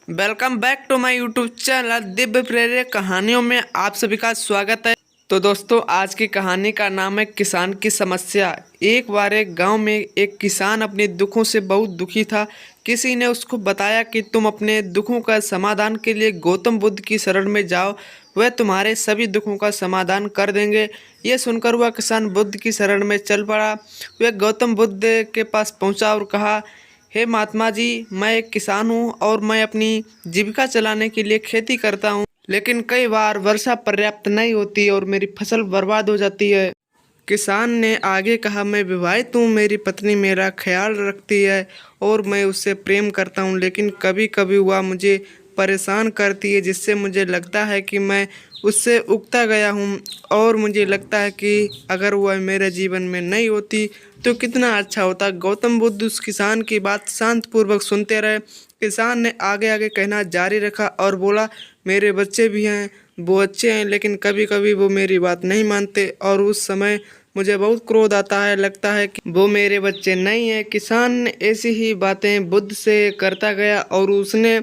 Welcome back to my YouTube channel दिव्य प्रेरक कहानियों में आप सभी का स्वागत है। तो दोस्तों, आज की कहानी का नाम है किसान की समस्या। एक बार एक गांव में एक किसान अपने दुखों से बहुत दुखी था। किसी ने उसको बताया कि तुम अपने दुखों का समाधान के लिए गौतम बुद्ध की शरण में जाओ, वह तुम्हारे सभी दुखों का समाधान कर देंगे। ये सुनकर वह किसान बुद्ध की शरण में चल पड़ा। वह गौतम बुद्ध के पास पहुंचा और कहा, हे महात्मा जी, मैं एक किसान हूँ और मैं अपनी जीविका चलाने के लिए खेती करता हूँ, लेकिन कई बार वर्षा पर्याप्त नहीं होती और मेरी फसल बर्बाद हो जाती है। किसान ने आगे कहा, मैं विवाहित हूँ, मेरी पत्नी मेरा ख्याल रखती है और मैं उससे प्रेम करता हूँ, लेकिन कभी कभी वह मुझे परेशान करती है, जिससे मुझे लगता है कि मैं उससे उकता गया हूँ और मुझे लगता है कि अगर वह मेरे जीवन में नहीं होती तो कितना अच्छा होता। गौतम बुद्ध उस किसान की बात शांतपूर्वक सुनते रहे। किसान ने आगे आगे कहना जारी रखा और बोला, मेरे बच्चे भी हैं, वो अच्छे हैं, लेकिन कभी कभी वो मेरी बात नहीं मानते और उस समय मुझे बहुत क्रोध आता है, लगता है कि वो मेरे बच्चे नहीं हैं। किसान ने ऐसी ही बातें बुद्ध से करता गया और उसने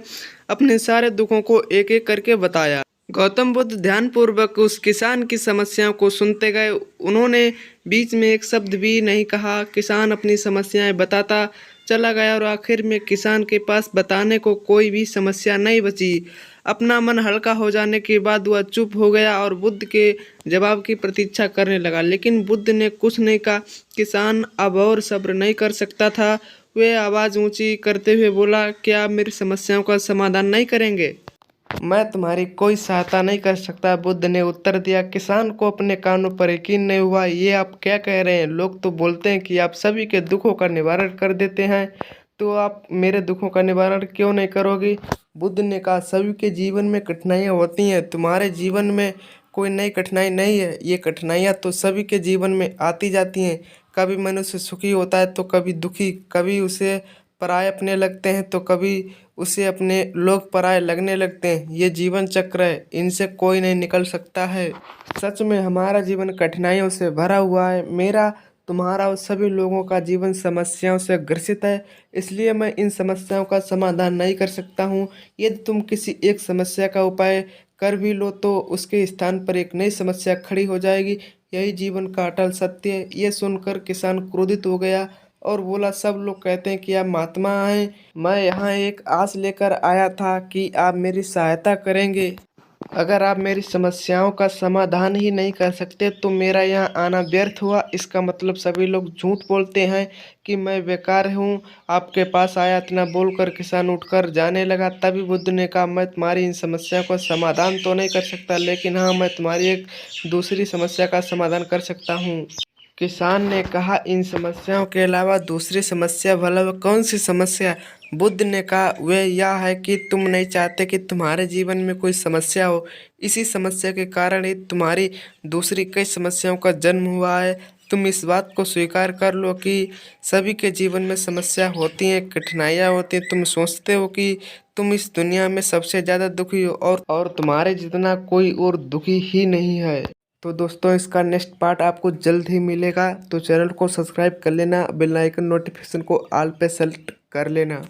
अपने सारे दुखों को एक एक करके बताया। गौतम बुद्ध ध्यानपूर्वक उस किसान की समस्याओं को सुनते गए। उन्होंने बीच में एक शब्द भी नहीं कहा। किसान अपनी समस्याएं बताता चला गया और आखिर में किसान के पास बताने को कोई भी समस्या नहीं बची। अपना मन हल्का हो जाने के बाद वह चुप हो गया और बुद्ध के जवाब की प्रतीक्षा करने लगा, लेकिन बुद्ध ने कुछ नहीं कहा। किसान अब और सब्र नहीं कर सकता था। वह आवाज़ ऊंची करते हुए बोला, क्या आप मेरी समस्याओं का समाधान नहीं करेंगे? मैं तुम्हारी कोई सहायता नहीं कर सकता, बुद्ध ने उत्तर दिया। किसान को अपने कानों पर यकीन नहीं हुआ। ये आप क्या कह रहे हैं? लोग तो बोलते हैं कि आप सभी के दुखों का निवारण कर देते हैं, तो आप मेरे दुखों का निवारण क्यों नहीं करोगी? बुद्ध ने कहा, सभी के जीवन में कठिनाइयाँ होती हैं, तुम्हारे जीवन में कोई नई कठिनाई नहीं है। ये कठिनाइयाँ तो सभी के जीवन में आती जाती हैं। कभी मनुष्य सुखी होता है तो कभी दुखी, कभी उसे पराये अपने लगते हैं तो कभी उसे अपने लोग पराये लगने लगते हैं। ये जीवन चक्र है, इनसे कोई नहीं निकल सकता है। सच में हमारा जीवन कठिनाइयों से भरा हुआ है। मेरा, तुम्हारा और सभी लोगों का जीवन समस्याओं से ग्रसित है, इसलिए मैं इन समस्याओं का समाधान नहीं कर सकता हूँ। यदि तुम किसी एक समस्या का उपाय कर भी लो तो उसके स्थान पर एक नई समस्या खड़ी हो जाएगी। यही जीवन का अटल सत्य है। ये सुनकर किसान क्रोधित हो गया और बोला, सब लोग कहते हैं कि आप महात्मा हैं, मैं यहाँ एक आस लेकर आया था कि आप मेरी सहायता करेंगे। अगर आप मेरी समस्याओं का समाधान ही नहीं कर सकते तो मेरा यहाँ आना व्यर्थ हुआ। इसका मतलब सभी लोग झूठ बोलते हैं कि मैं बेकार हूँ। आपके पास आया, इतना बोलकर किसान उठकर जाने लगा। तभी बुद्ध ने कहा, मैं तुम्हारी इन समस्या का समाधान तो नहीं कर सकता, लेकिन हाँ, मैं तुम्हारी एक दूसरी समस्या का समाधान कर सकता हूँ। किसान ने कहा, इन समस्याओं के अलावा दूसरी समस्या? भला वह कौन सी समस्या? बुद्ध ने कहा, वह यह है कि तुम नहीं चाहते कि तुम्हारे जीवन में कोई समस्या हो। इसी समस्या के कारण ही तुम्हारी दूसरी कई समस्याओं का जन्म हुआ है। तुम इस बात को स्वीकार कर लो कि सभी के जीवन में समस्या होती हैं, कठिनाइयाँ होती हैं। तुम सोचते हो कि तुम इस दुनिया में सबसे ज़्यादा दुखी हो और तुम्हारे जितना कोई और दुखी ही नहीं है। तो दोस्तों, इसका नेक्स्ट पार्ट आपको जल्द ही मिलेगा, तो चैनल को सब्सक्राइब कर लेना, बेल आइकन नोटिफिकेशन को ऑल पे सेलेक्ट कर लेना।